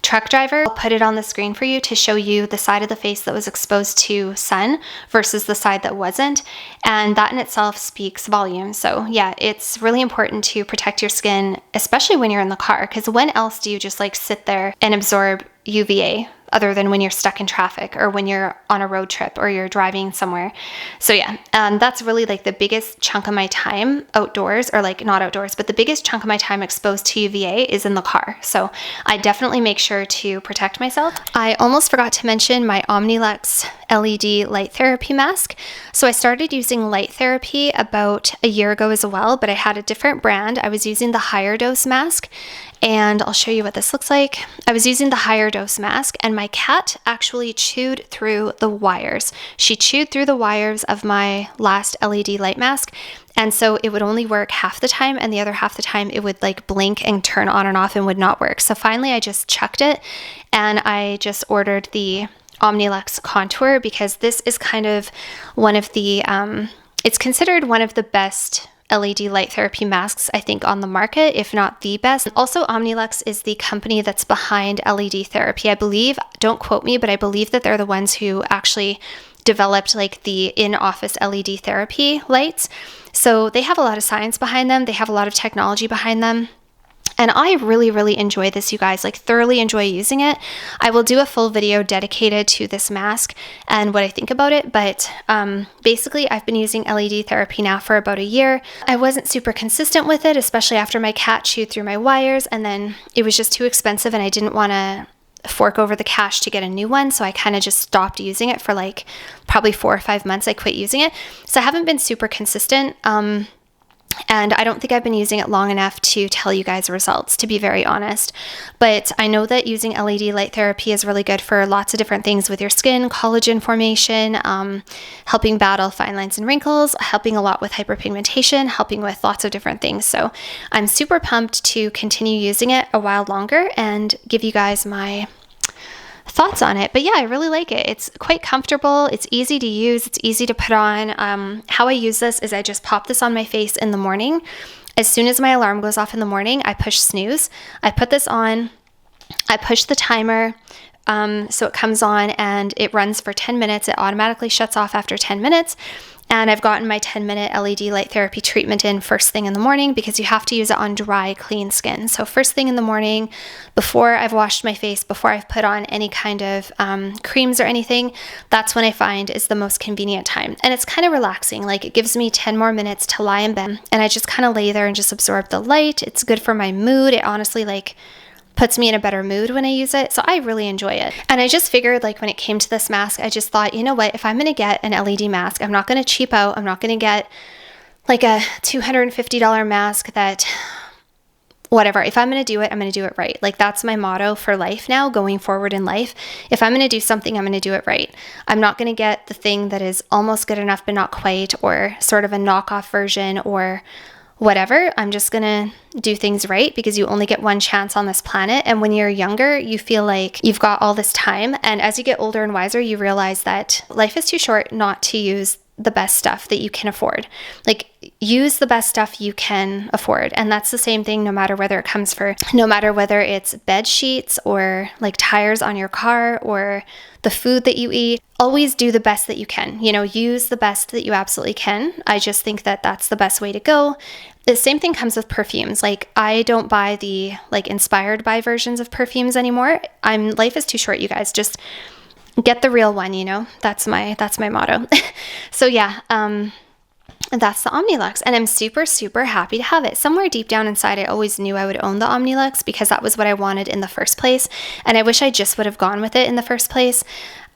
S1: truck driver, I'll put it on the screen for you to show you the side of the face that was exposed to sun versus the side that wasn't. And that in itself speaks volumes. So yeah, it's really important to protect your skin, especially when you're in the car, because when else do you just like sit there and absorb UVA? Other than when you're stuck in traffic or when you're on a road trip or you're driving somewhere. So yeah, that's really like the biggest chunk of my time outdoors, or like not outdoors, but the biggest chunk of my time exposed to UVA is in the car. So I definitely make sure to protect myself. I almost forgot to mention my Omnilux LED Light Therapy Mask. So I started using light therapy about a year ago as well, but I had a different brand. I was using the higher dose mask, and I'll show you what this looks like. I was using the higher dose mask, and my cat actually chewed through the wires. She chewed through the wires of my last LED light mask, and so it would only work half the time, and the other half the time it would like blink and turn on and off and would not work. So finally I just chucked it, and I just ordered the Omnilux Contour because this is kind of one of the, it's considered one of the best LED light therapy masks, I think, on the market, if not the best. Also, Omnilux is the company that's behind LED therapy. I believe, don't quote me, but I believe that they're the ones who actually developed like the in-office LED therapy lights. So they have a lot of science behind them. They have a lot of technology behind them. And I really, really enjoy this, you guys, like thoroughly enjoy using it. I will do a full video dedicated to this mask and what I think about it. But basically, I've been using LED therapy now for about a year. I wasn't super consistent with it, especially after my cat chewed through my wires. And then it was just too expensive and I didn't want to fork over the cash to get a new one. So I kind of just stopped using it for like probably 4 or 5 months. I quit using it. So I haven't been super consistent. And I don't think I've been using it long enough to tell you guys results, to be very honest. But I know that using LED light therapy is really good for lots of different things with your skin, collagen formation, helping battle fine lines and wrinkles, helping a lot with hyperpigmentation, helping with lots of different things. So I'm super pumped to continue using it a while longer and give you guys my thoughts on it. But yeah, I really like it. It's quite comfortable. It's easy to use. It's easy to put on. How I use this is I just pop this on my face in the morning. As soon as my alarm goes off in the morning, I push snooze. I put this on. I push the timer. So it comes on and it runs for 10 minutes. It automatically shuts off after 10 minutes. And I've gotten my 10-minute LED light therapy treatment in first thing in the morning because you have to use it on dry, clean skin. So first thing in the morning, before I've washed my face, before I've put on any kind of creams or anything, that's when I find is the most convenient time. And it's kind of relaxing. Like it gives me 10 more minutes to lie in bed and I just kind of lay there and just absorb the light. It's good for my mood. It honestly like puts me in a better mood when I use it. So I really enjoy it. And I just figured like when it came to this mask, I just thought, you know what, if I'm going to get an LED mask, I'm not going to cheap out. I'm not going to get like a $250 mask that whatever. If I'm going to do it, I'm going to do it right. Like that's my motto for life now, going forward in life. If I'm going to do something, I'm going to do it right. I'm not going to get the thing that is almost good enough, but not quite, or sort of a knockoff version or whatever. I'm just gonna do things right because you only get one chance on this planet. And when you're younger, you feel like you've got all this time. And as you get older and wiser, you realize that life is too short not to use the best stuff that you can afford. Like use the best stuff you can afford. And that's the same thing no matter whether it's bed sheets or like tires on your car or the food that you eat. Always do the best that you can. You know, use the best that you absolutely can. I just think that that's the best way to go. The same thing comes with perfumes. Like I don't buy the like inspired by versions of perfumes anymore. Life is too short, you guys. Just get the real one, you know. That's my motto. So yeah, that's the Omnilux, and I'm super, super happy to have it. Somewhere deep down inside, I always knew I would own the Omnilux because that was what I wanted in the first place, and I wish I just would have gone with it in the first place.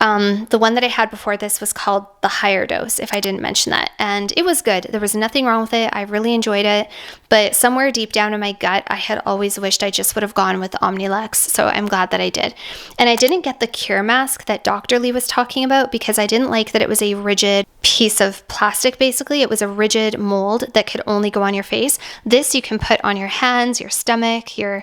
S1: The one that I had before this was called the higher dose, if I didn't mention that. And it was good. There was nothing wrong with it. I really enjoyed it. But somewhere deep down in my gut, I had always wished I just would have gone with the Omnilux. So I'm glad that I did. And I didn't get the Qure mask that Dr. Lee was talking about because I didn't like that it was a rigid piece of plastic, basically. It was a rigid mold that could only go on your face. This you can put on your hands, your stomach, your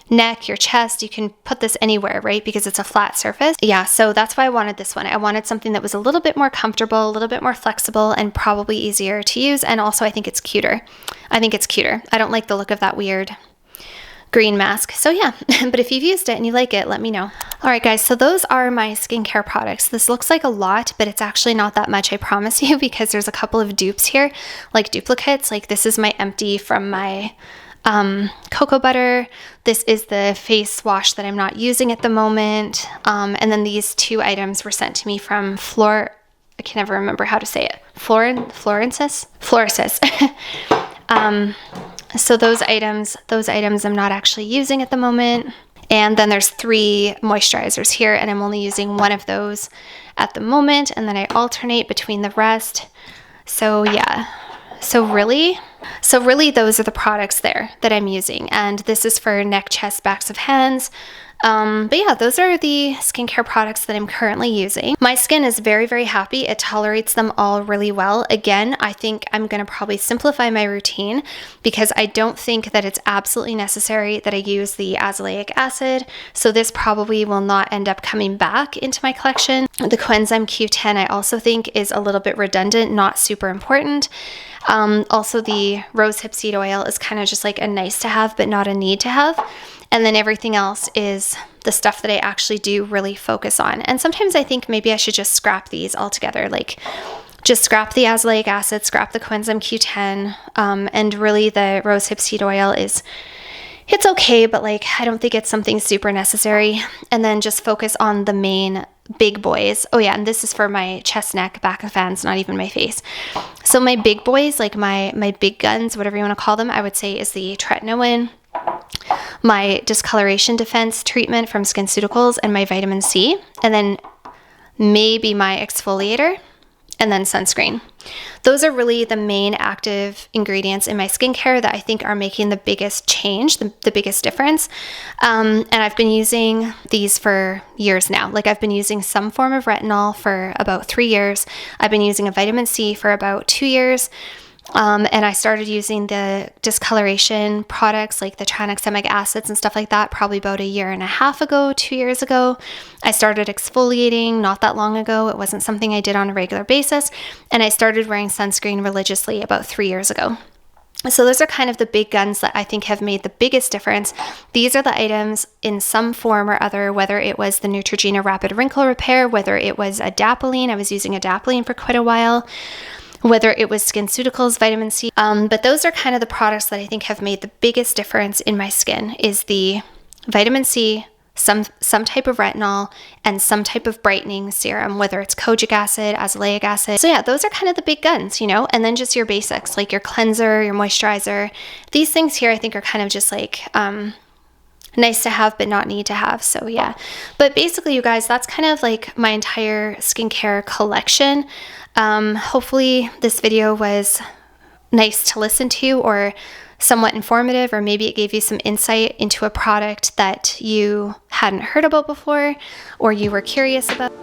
S1: neck, your chest. You can put this anywhere, right? Because it's a flat surface. Yeah, so that's why I wanted this one. I wanted something that was a little bit more comfortable, a little bit more flexible, and probably easier to use. And also I think it's cuter. I don't like the look of that weird green mask. So yeah, but if you've used it and you like it, let me know. All right, guys, so those are my skincare products. This looks like a lot, but it's actually not that much, I promise you, because there's a couple of dupes here, like duplicates. Like this is my empty from my cocoa butter. This is the face wash that I'm not using at the moment. And then these two items were sent to me from I can never remember how to say it. Florensis. So those items I'm not actually using at the moment. And then there's 3 moisturizers here, and I'm only using one of those at the moment. And then I alternate between the rest. So yeah. So really those are the products there that I'm using. And this is for neck, chest, backs of hands. But yeah, those are the skincare products that I'm currently using. My skin is very, very happy. It tolerates them all really well. Again, I think I'm going to probably simplify my routine because I don't think that it's absolutely necessary that I use the azelaic acid. So this probably will not end up coming back into my collection. The coenzyme Q10 I also think is a little bit redundant, not super important. Also the rosehip seed oil is kind of just like a nice to have, but not a need to have. And then everything else is is the stuff that I actually do really focus on. And sometimes I think maybe I should just scrap these altogether, like just scrap the azelaic acid, scrap the coenzyme Q10, and really the rosehip seed oil it's okay, but like I don't think it's something super necessary. And then just focus on the main big boys. Oh yeah, and this is for my chest, neck, back of fans, not even my face. So my big boys, like my big guns, whatever you want to call them, I would say is the Tretinoin, my discoloration defense treatment from Skinceuticals, and my vitamin C, and then maybe my exfoliator, and then sunscreen. Those are really the main active ingredients in my skincare that I think are making the biggest change, the biggest difference. And I've been using these for years now. Like I've been using some form of retinol for about 3 years. I've been using a vitamin C for about 2 years. And I started using the discoloration products like the tranexamic acids and stuff like that probably about 1.5 years ago, 2 years ago. I started exfoliating not that long ago. It wasn't something I did on a regular basis. And I started wearing sunscreen religiously about 3 years ago. So those are kind of the big guns that I think have made the biggest difference. These are the items in some form or other, whether it was the Neutrogena Rapid Wrinkle Repair, whether it was adapalene. I was using adapalene for quite a while. Whether it was Skinceuticals, vitamin C. But those are kind of the products that I think have made the biggest difference in my skin is the vitamin C, some type of retinol, and some type of brightening serum, whether it's kojic acid, azelaic acid. So yeah, those are kind of the big guns, and then just your basics, like your cleanser, your moisturizer. These things here I think are kind of just like nice to have but not need to have. So yeah, but basically you guys, that's kind of like my entire skincare collection. Hopefully this video was nice to listen to or somewhat informative, or maybe it gave you some insight into a product that you hadn't heard about before or you were curious about.